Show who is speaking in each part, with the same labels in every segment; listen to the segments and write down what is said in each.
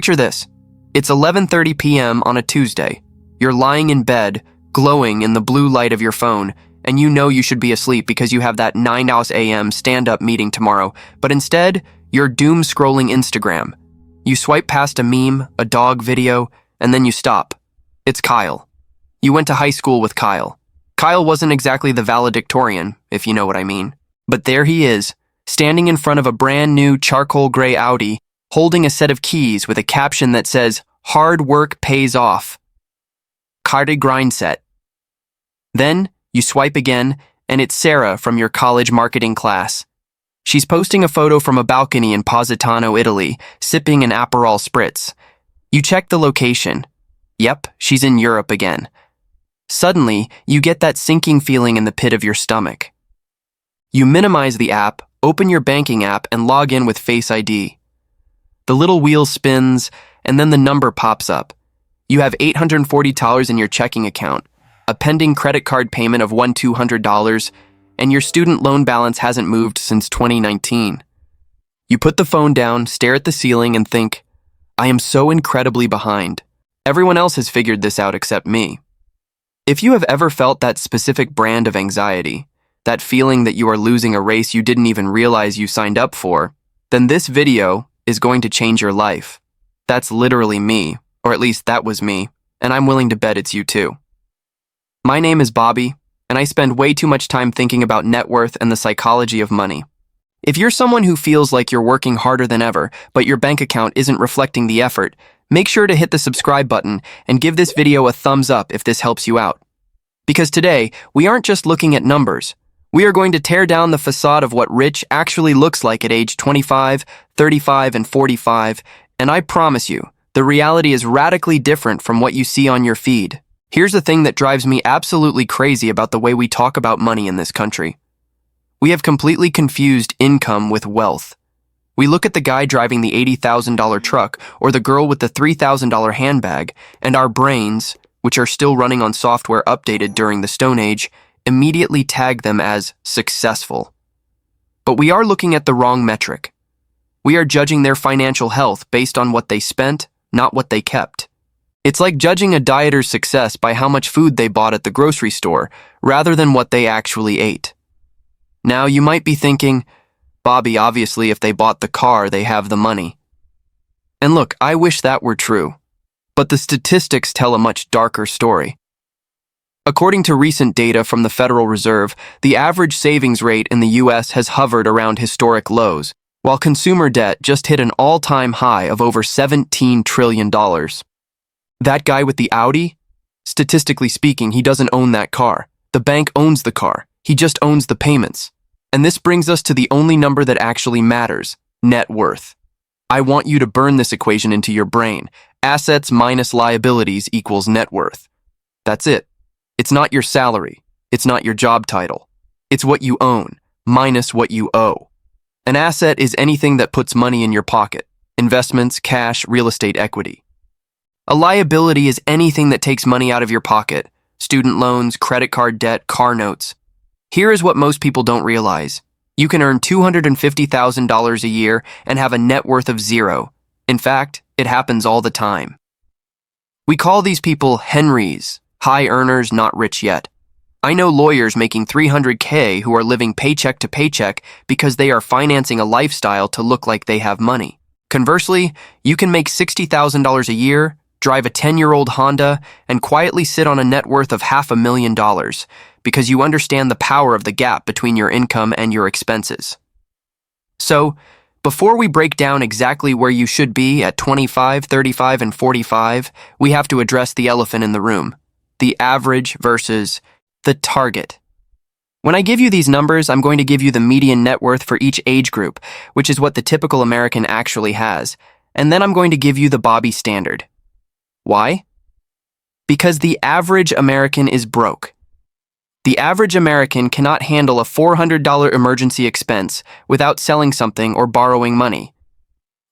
Speaker 1: Picture this. It's 11:30 p.m. on a Tuesday. You're lying in bed, glowing in the blue light of your phone, and you know you should be asleep because you have that 9 a.m. stand-up meeting tomorrow, but instead, you're doom-scrolling Instagram. You swipe past a meme, a dog video, and then you stop. It's Kyle. You went to high school with Kyle. Kyle wasn't exactly the valedictorian, if you know what I mean. But there he is, standing in front of a brand new charcoal gray Audi, holding a set of keys with a caption that says, "Hard work pays off." Carte grind set. Then, you swipe again, and it's Sarah from your college marketing class. She's posting a photo from a balcony in Positano, Italy, sipping an Aperol Spritz. You check the location. Yep, she's in Europe again. Suddenly, you get that sinking feeling in the pit of your stomach. You minimize the app, open your banking app, and log in with Face ID. The little wheel spins, and then the number pops up. You have $840 in your checking account, a pending credit card payment of $1,200, and your student loan balance hasn't moved since 2019. You put the phone down, stare at the ceiling, and think, I am so incredibly behind. Everyone else has figured this out except me. If you have ever felt that specific brand of anxiety, that feeling that you are losing a race you didn't even realize you signed up for, then this video is going to change your life. That's literally me, or at least that was me, and I'm willing to bet it's you too. My name is Bobby, and I spend way too much time thinking about net worth and the psychology of money. If you're someone who feels like you're working harder than ever, but your bank account isn't reflecting the effort, make sure to hit the subscribe button and give this video a thumbs up if this helps you out. Because today, we aren't just looking at numbers. We are going to tear down the facade of what rich actually looks like at age 25, 35, and 45, and I promise you, the reality is radically different from what you see on your feed. Here's the thing that drives me absolutely crazy about the way we talk about money in this country. We have completely confused income with wealth. We look at the guy driving the $80,000 truck or the girl with the $3,000 handbag, and our brains, which are still running on software updated during the Stone Age, immediately tag them as successful. But we are looking at the wrong metric. We are judging their financial health based on what they spent, not what they kept. It's like judging a dieter's success by how much food they bought at the grocery store, rather than what they actually ate. Now, you might be thinking, Bobby, obviously if they bought the car, they have the money. And look, I wish that were true. But the statistics tell a much darker story. According to recent data from the Federal Reserve, the average savings rate in the U.S. has hovered around historic lows, while consumer debt just hit an all-time high of over $17 trillion. That guy with the Audi? Statistically speaking, he doesn't own that car. The bank owns the car. He just owns the payments. And this brings us to the only number that actually matters, net worth. I want you to burn this equation into your brain. Assets minus liabilities equals net worth. That's it. It's not your salary. It's not your job title. It's what you own, minus what you owe. An asset is anything that puts money in your pocket. Investments, cash, real estate equity. A liability is anything that takes money out of your pocket. Student loans, credit card debt, car notes. Here is what most people don't realize. You can earn $250,000 a year and have a net worth of zero. In fact, it happens all the time. We call these people Henrys, high earners not rich yet. I know lawyers making $300K who are living paycheck to paycheck because they are financing a lifestyle to look like they have money. Conversely, you can make $60,000 a year, drive a 10-year-old Honda, and quietly sit on a net worth of $500,000 because you understand the power of the gap between your income and your expenses. So, before we break down exactly where you should be at 25, 35, and 45, we have to address the elephant in the room, the average versus the target. When I give you these numbers, I'm going to give you the median net worth for each age group, which is what the typical American actually has, and then I'm going to give you the Bobby standard. Why? Because the average American is broke. The average American cannot handle a $400 emergency expense without selling something or borrowing money.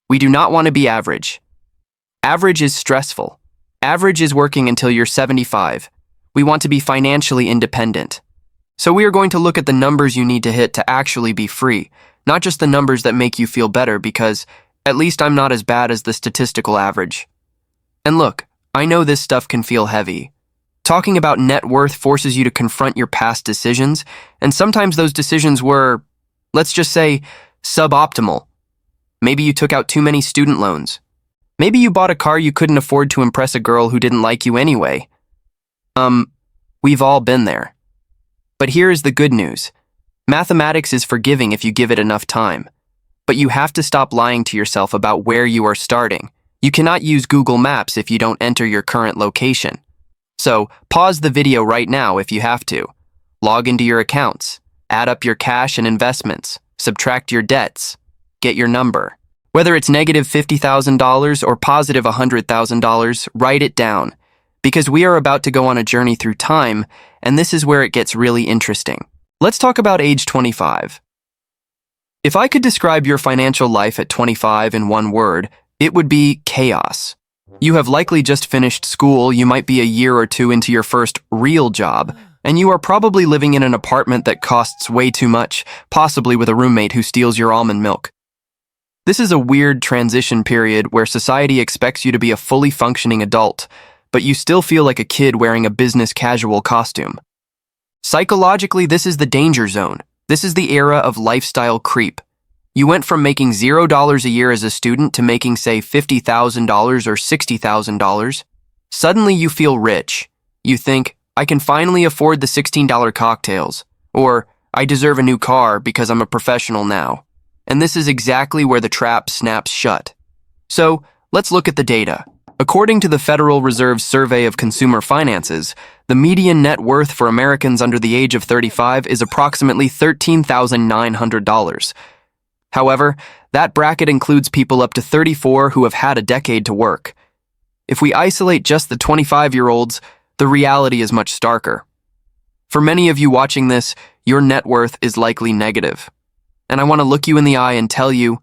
Speaker 1: We do not want to be average. Average is stressful. Average is working until you're 75. We want to be financially independent. So we are going to look at the numbers you need to hit to actually be free, not just the numbers that make you feel better, because At least I'm not as bad as the statistical average. And look, I know this stuff can feel heavy. Talking about net worth forces you to confront your past decisions, and sometimes those decisions were, let's just say, suboptimal. Maybe you took out too many student loans. Maybe you bought a car you couldn't afford to impress a girl who didn't like you anyway. We've all been there. But here is the good news. Mathematics is forgiving if you give it enough time. But you have to stop lying to yourself about where you are starting. You cannot use Google Maps if you don't enter your current location. So, pause the video right now if you have to. Log into your accounts, add up your cash and investments, subtract your debts, get your number. Whether it's negative $50,000 or positive $100,000, write it down. Because we are about to go on a journey through time, and this is where it gets really interesting. Let's talk about age 25. If I could describe your financial life at 25 in one word, it would be chaos. You have likely just finished school, you might be a year or two into your first real job, and you are probably living in an apartment that costs way too much, possibly with a roommate who steals your almond milk. This is a weird transition period where society expects you to be a fully functioning adult, but you still feel like a kid wearing a business casual costume. Psychologically, this is the danger zone. This is the era of lifestyle creep. You went from making $0 a year as a student to making, say, $50,000 or $60,000. Suddenly you feel rich. You think, I can finally afford the $16 cocktails, or I deserve a new car because I'm a professional now. And this is exactly where the trap snaps shut. So, let's look at the data. According to the Federal Reserve's Survey of Consumer Finances, the median net worth for Americans under the age of 35 is approximately $13,900. However, that bracket includes people up to 34 who have had a decade to work. If we isolate just the 25-year-olds, the reality is much starker. For many of you watching this, your net worth is likely negative. And I want to look you in the eye and tell you,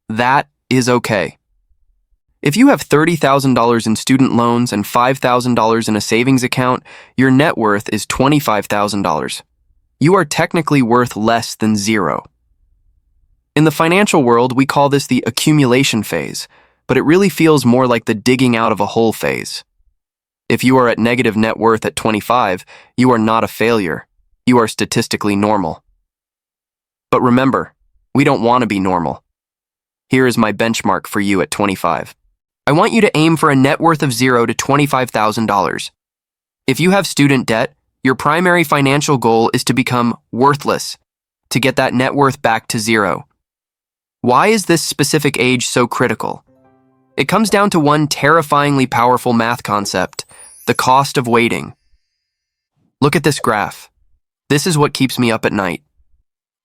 Speaker 1: that is okay. If you have $30,000 in student loans and $5,000 in a savings account, your net worth is $25,000. You are technically worth less than zero. In the financial world, we call this the accumulation phase, but it really feels more like the digging out of a hole phase. If you are at negative net worth at 25, you are not a failure. You are statistically normal. But remember, we don't want to be normal. Here is my benchmark for you at 25. I want you to aim for a net worth of $0 to $25,000. If you have student debt, your primary financial goal is to become worthless, to get that net worth back to zero. Why is this specific age so critical? It comes down to one terrifyingly powerful math concept, the cost of waiting. Look at this graph. This is what keeps me up at night.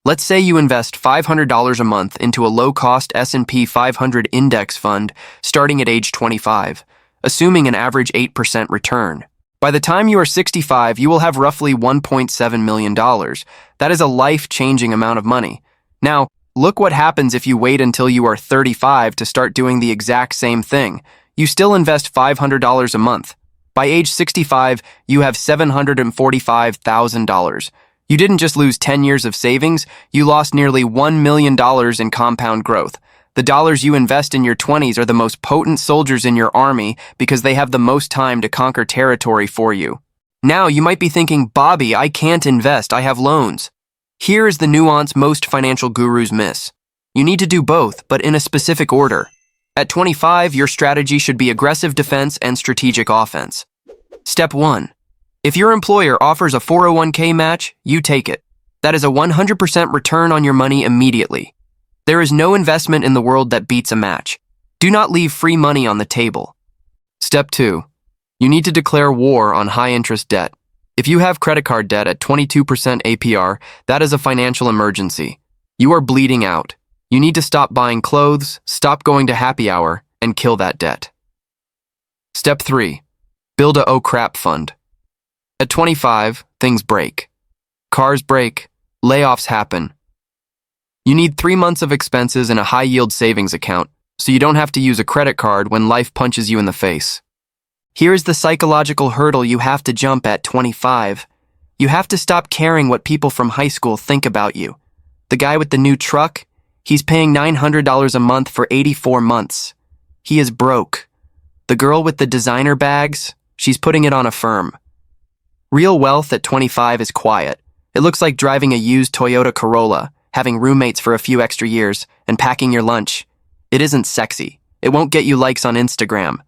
Speaker 1: Let's say you invest $500 a month into a low-cost S&P 500 index fund starting at age 25, assuming an average 8% return. By the time you are 65, you will have roughly $1.7 million. That is a life-changing amount of money. Now, look what happens if you wait until you are 35 to start doing the exact same thing. You still invest $500 a month. By age 65, you have $745,000. You didn't just lose 10 years of savings, you lost nearly $1 million in compound growth. The dollars you invest in your 20s are the most potent soldiers in your army because they have the most time to conquer territory for you. Now you might be thinking, Bobby, I can't invest, I have loans. Here is the nuance most financial gurus miss. You need to do both, but in a specific order. At 25, your strategy should be aggressive defense and strategic offense. Step 1. If your employer offers a 401k match, you take it. That is a 100% return on your money immediately. There is no investment in the world that beats a match. Do not leave free money on the table. Step 2. You need to declare war on high-interest debt. If you have credit card debt at 22% APR, that is a financial emergency. You are bleeding out. You need to stop buying clothes, stop going to happy hour, and kill that debt. Step 3. Build a oh crap fund. At 25, things break. Cars break, layoffs happen. You need 3 months of expenses in a high-yield savings account, so you don't have to use a credit card when life punches you in the face. Here's the psychological hurdle you have to jump at 25. You have to stop caring what people from high school think about you. The guy with the new truck, He's paying $900 a month for 84 months. He is broke. The girl with the designer bags, she's putting it on a firm. Real wealth at 25 is quiet. It looks like driving a used Toyota Corolla, having roommates for a few extra years, and packing your lunch. It isn't sexy. It won't get you likes on Instagram.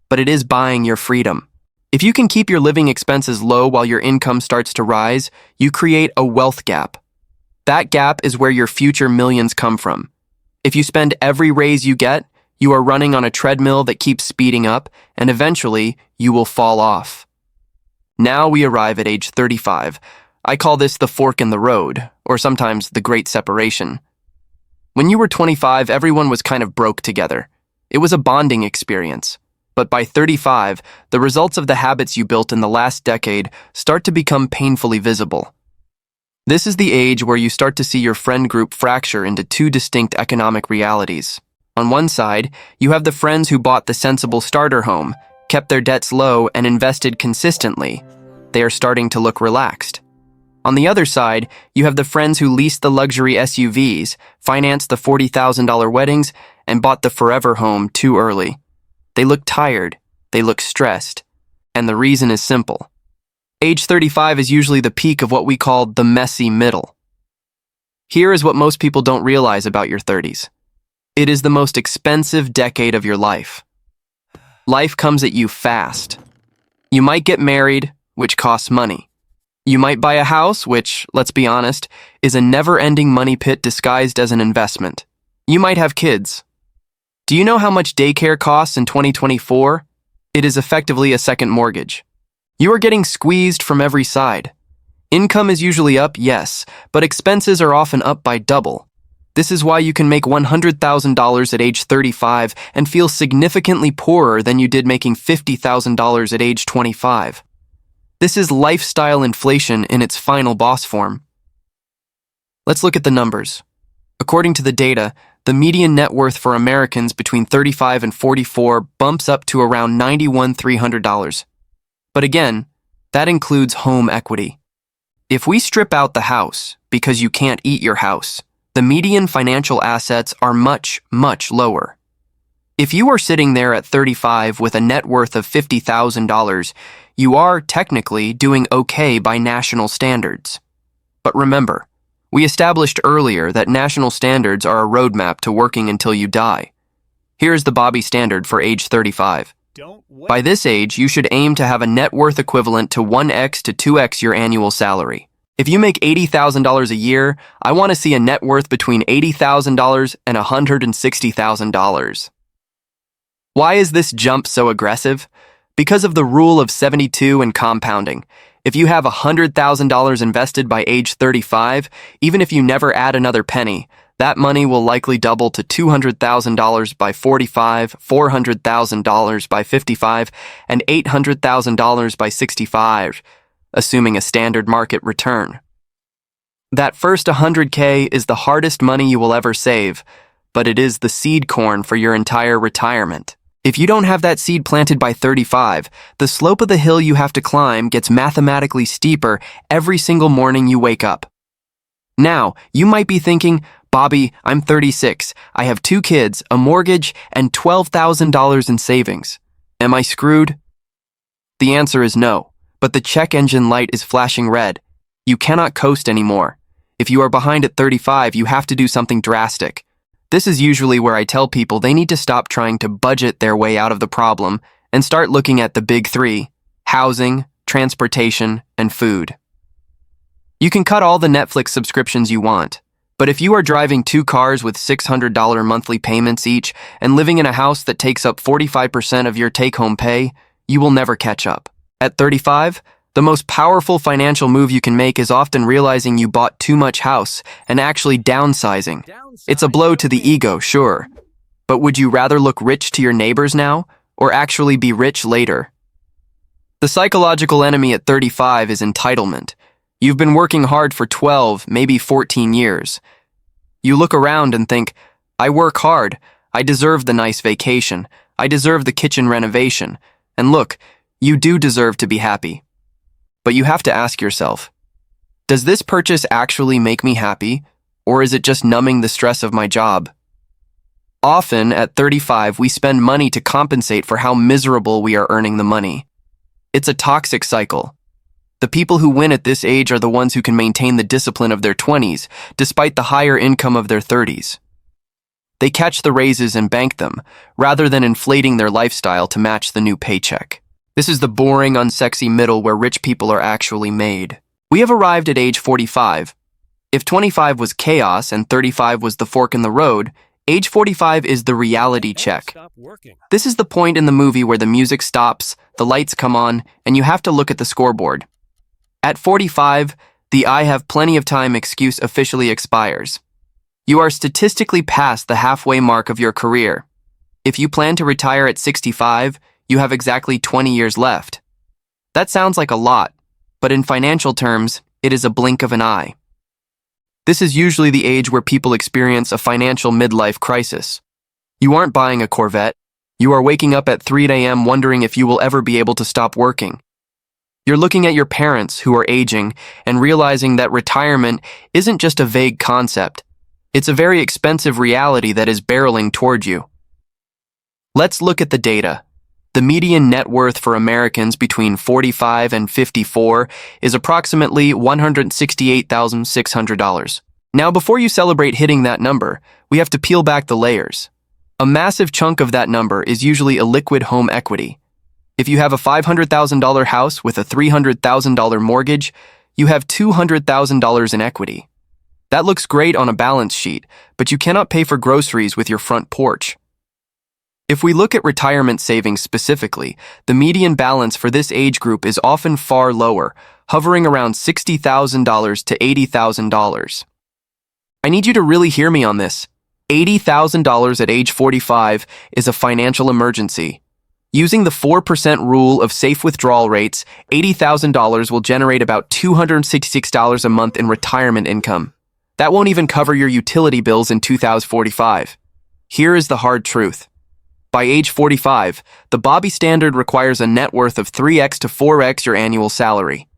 Speaker 1: But it is buying your freedom. If you can keep your living expenses low while your income starts to rise, you create a wealth gap. That gap is where your future millions come from. If you spend every raise you get, you are running on a treadmill that keeps speeding up, and eventually, you will fall off. Now we arrive at age 35. I call this the fork in the road, or sometimes the great separation. When you were 25, everyone was kind of broke together. It was a bonding experience. But by 35, the results of the habits you built in the last decade start to become painfully visible. This is the age where you start to see your friend group fracture into two distinct economic realities. On one side, you have the friends who bought the sensible starter home, kept their debts low, and invested consistently. They are starting to look relaxed. On the other side, you have the friends who leased the luxury SUVs, financed the $40,000 weddings, and bought the forever home too early. They look tired, they look stressed, and the reason is simple. Age 35 is usually the peak of what we call the messy middle. Here is what most people don't realize about your 30s. It is the most expensive decade of your life. Life comes at you fast. You might get married, which costs money. You might buy a house, which, let's be honest, is a never-ending money pit disguised as an investment. You might have kids. Do you know how much daycare costs in 2024? It is effectively a second mortgage. You are getting squeezed from every side. Income is usually up, yes, but expenses are often up by double. This is why you can make $100,000 at age 35 and feel significantly poorer than you did making $50,000 at age 25. This is lifestyle inflation in its final boss form. Let's look at the numbers. According to the data, the median net worth for Americans between 35 and 44 bumps up to around $91,300. But again, that includes home equity. If we strip out the house because you can't eat your house, the median financial assets are much, much lower. If you are sitting there at 35 with a net worth of $50,000, you are technically doing okay by national standards. But remember, we established earlier that national standards are a roadmap to working until you die. Here's the Bobby standard for age 35. By this age, you should aim to have a net worth equivalent to 1x to 2x your annual salary. If you make $80,000 a year, I want to see a net worth between $80,000 and $160,000. Why is this jump so aggressive? Because of the rule of 72 and compounding. If you have $100,000 invested by age 35, even if you never add another penny, that money will likely double to $200,000 by 45, $400,000 by 55, and $800,000 by 65, assuming a standard market return. That first $100K is the hardest money you will ever save, but it is the seed corn for your entire retirement. If you don't have that seed planted by 35, the slope of the hill you have to climb gets mathematically steeper every single morning you wake up. Now, you might be thinking, Bobby, I'm 36, I have 2 kids, a mortgage, and $12,000 in savings. Am I screwed? The answer is no, but the check engine light is flashing red. You cannot coast anymore. If you are behind at 35, you have to do something drastic. This is usually where I tell people they need to stop trying to budget their way out of the problem and start looking at the big 3: housing, transportation, and food. You can cut all the Netflix subscriptions you want, but if you are driving 2 cars with $600 monthly payments each and living in a house that takes up 45% of your take-home pay, you will never catch up. At 35, the most powerful financial move you can make is often realizing you bought too much house and actually downsizing. It's a blow to the ego, sure. But would you rather look rich to your neighbors now or actually be rich later? The psychological enemy at 35 is entitlement. You've been working hard for 12, maybe 14 years. You look around and think, I work hard, I deserve the nice vacation, I deserve the kitchen renovation, and look, you do deserve to be happy. But you have to ask yourself, does this purchase actually make me happy, or is it just numbing the stress of my job? Often, at 35, we spend money to compensate for how miserable we are earning the money. It's a toxic cycle. The people who win at this age are the ones who can maintain the discipline of their 20s, despite the higher income of their 30s. They catch the raises and bank them, rather than inflating their lifestyle to match the new paycheck. This is the boring, unsexy middle where rich people are actually made. We have arrived at age 45. If 25 was chaos and 35 was the fork in the road, age 45 is the reality check. This is the point in the movie where the music stops, the lights come on, and you have to look at the scoreboard. At 45, the "I have plenty of time" excuse officially expires. You are statistically past the halfway mark of your career. If you plan to retire at 65, you have exactly 20 years left. That sounds like a lot, but in financial terms, it is a blink of an eye. This is usually the age where people experience a financial midlife crisis. You aren't buying a Corvette. You are waking up at 3 a.m. wondering if you will ever be able to stop working. You're looking at your parents who are aging and realizing that retirement isn't just a vague concept. It's a very expensive reality that is barreling toward you. Let's look at the data. The median net worth for Americans between 45 and 54 is approximately $168,600. Now, before you celebrate hitting that number, we have to peel back the layers. A massive chunk of that number is usually a liquid home equity. If you have a $500,000 house with a $300,000 mortgage, you have $200,000 in equity. That looks great on a balance sheet, but you cannot pay for groceries with your front porch. If we look at retirement savings specifically, the median balance for this age group is often far lower, hovering around $60,000 to $80,000. I need you to really hear me on this. $80,000 at age 45 is a financial emergency. Using the 4% rule of safe withdrawal rates, $80,000 will generate about $266 a month in retirement income. That won't even cover your utility bills in 2045. Here is the hard truth. By age 45, the Bobby Standard requires a net worth of 3x to 4x your annual salary.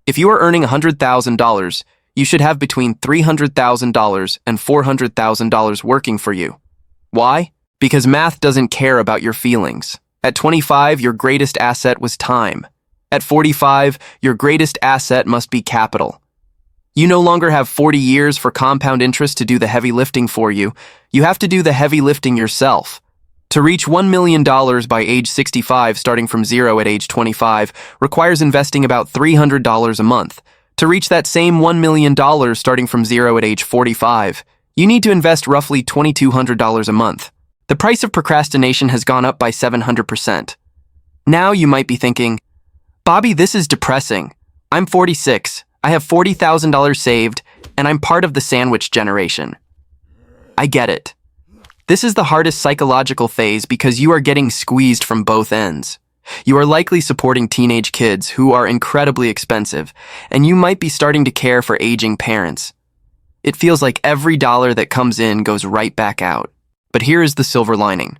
Speaker 1: If you are earning $100,000, you should have between $300,000 and $400,000 working for you. Why? Because math doesn't care about your feelings. At 25, your greatest asset was time. At 45, your greatest asset must be capital. You no longer have 40 years for compound interest to do the heavy lifting for you. You have to do the heavy lifting yourself. To reach $1 million by age 65, starting from zero at age 25, requires investing about $300 a month. To reach that same $1 million starting from zero at age 45, you need to invest roughly $2,200 a month. The price of procrastination has gone up by 700%. Now you might be thinking, Bobby, this is depressing. I'm 46, I have $40,000 saved, and I'm part of the sandwich generation. I get it. This is the hardest psychological phase because you are getting squeezed from both ends. You are likely supporting teenage kids who are incredibly expensive, and you might be starting to care for aging parents. It feels like every dollar that comes in goes right back out. But here is the silver lining.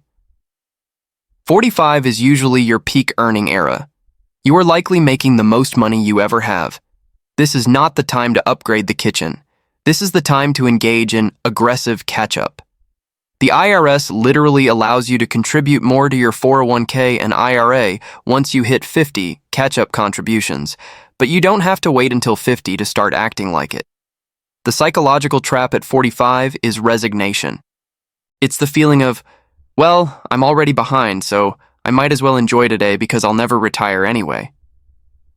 Speaker 1: 45 is usually your peak earning era. You are likely making the most money you ever have. This is not the time to upgrade the kitchen. This is the time to engage in aggressive catch-up. The IRS literally allows you to contribute more to your 401k and IRA once you hit 50 catch-up contributions, but you don't have to wait until 50 to start acting like it. The psychological trap at 45 is resignation. It's the feeling of, well, I'm already behind, so I might as well enjoy today because I'll never retire anyway.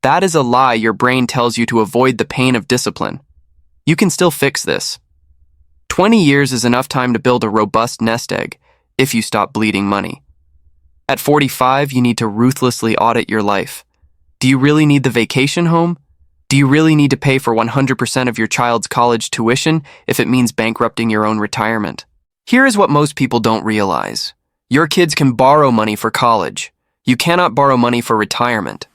Speaker 1: That is a lie your brain tells you to avoid the pain of discipline. You can still fix this. 20 years is enough time to build a robust nest egg if you stop bleeding money. At 45, you need to ruthlessly audit your life. Do you really need the vacation home? Do you really need to pay for 100% of your child's college tuition if it means bankrupting your own retirement? Here is what most people don't realize. Your kids can borrow money for college. You cannot borrow money for retirement.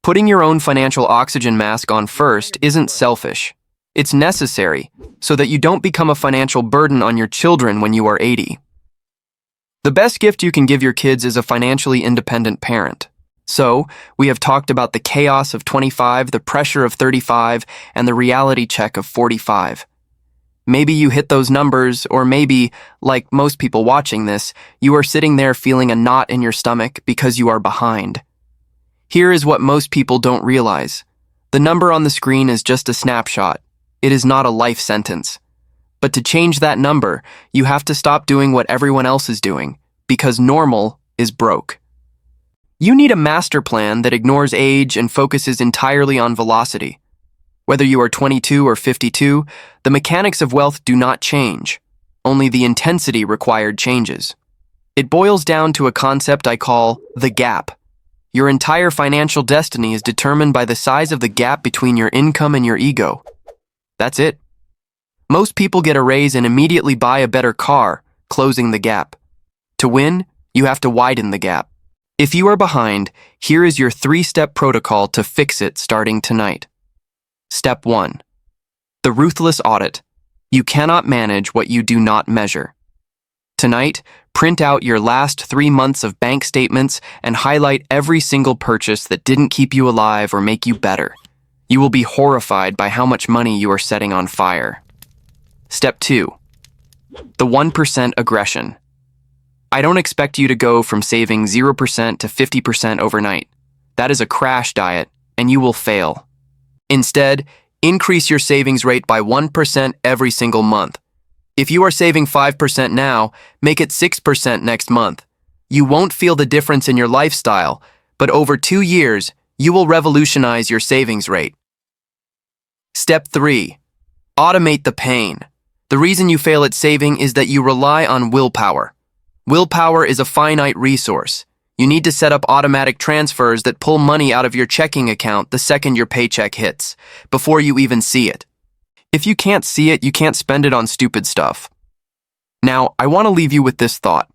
Speaker 1: Putting your own financial oxygen mask on first isn't selfish. It's necessary so that you don't become a financial burden on your children when you are 80. The best gift you can give your kids is a financially independent parent. So, we have talked about the chaos of 25, the pressure of 35, and the reality check of 45. Maybe you hit those numbers, or maybe, like most people watching this, you are sitting there feeling a knot in your stomach because you are behind. Here is what most people don't realize. The number on the screen is just a snapshot. It is not a life sentence. But to change that number, you have to stop doing what everyone else is doing, because normal is broke. You need a master plan that ignores age and focuses entirely on velocity. Whether you are 22 or 52, the mechanics of wealth do not change. Only the intensity required changes. It boils down to a concept I call the gap. Your entire financial destiny is determined by the size of the gap between your income and your ego. That's it. Most people get a raise and immediately buy a better car, closing the gap. To win, you have to widen the gap. If you are behind, here is your 3-step protocol to fix it starting tonight. Step 1. The ruthless audit. You cannot manage what you do not measure. Tonight, print out your last 3 months of bank statements and highlight every single purchase that didn't keep you alive or make you better. You will be horrified by how much money you are setting on fire. Step 2. The 1% aggression. I don't expect you to go from saving 0% to 50% overnight. That is a crash diet, and you will fail. Instead, increase your savings rate by 1% every single month. If you are saving 5% now, make it 6% next month. You won't feel the difference in your lifestyle, but over 2 years, you will revolutionize your savings rate. Step 3. Automate the pain. The reason you fail at saving is that you rely on willpower. Willpower is a finite resource. You need to set up automatic transfers that pull money out of your checking account the second your paycheck hits, before you even see it. If you can't see it, you can't spend it on stupid stuff. Now, I want to leave you with this thought.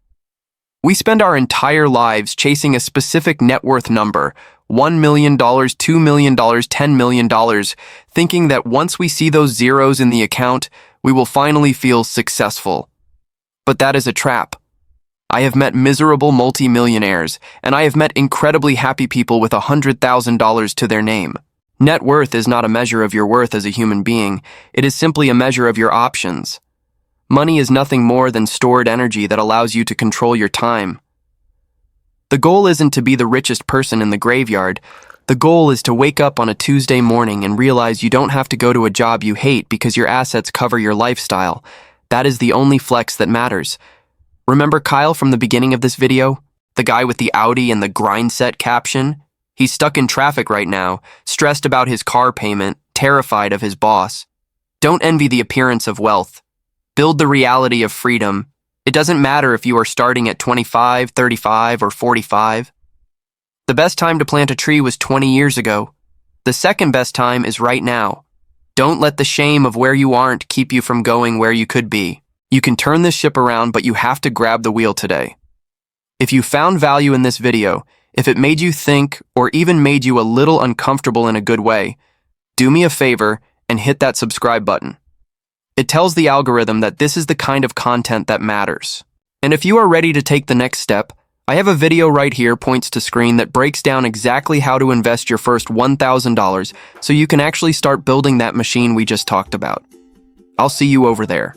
Speaker 1: We spend our entire lives chasing a specific net worth number, $1 million, $2 million, $10 million, thinking that once we see those zeros in the account, we will finally feel successful. But that is a trap. I have met miserable multi-millionaires, and I have met incredibly happy people with $100,000 to their name. Net worth is not a measure of your worth as a human being. It is simply a measure of your options. Money is nothing more than stored energy that allows you to control your time. The goal isn't to be the richest person in the graveyard. The goal is to wake up on a Tuesday morning and realize you don't have to go to a job you hate because your assets cover your lifestyle. That is the only flex that matters. Remember Kyle from the beginning of this video? The guy with the Audi and the grind set caption? He's stuck in traffic right now, stressed about his car payment, terrified of his boss. Don't envy the appearance of wealth. Build the reality of freedom. It doesn't matter if you are starting at 25, 35, or 45. The best time to plant a tree was 20 years ago. The second best time is right now. Don't let the shame of where you aren't keep you from going where you could be. You can turn this ship around, but you have to grab the wheel today. If you found value in this video, if it made you think or even made you a little uncomfortable in a good way, do me a favor and hit that subscribe button. It tells the algorithm that this is the kind of content that matters. And if you are ready to take the next step, I have a video right here points to screen that breaks down exactly how to invest your first $1,000 so you can actually start building that machine we just talked about. I'll see you over there.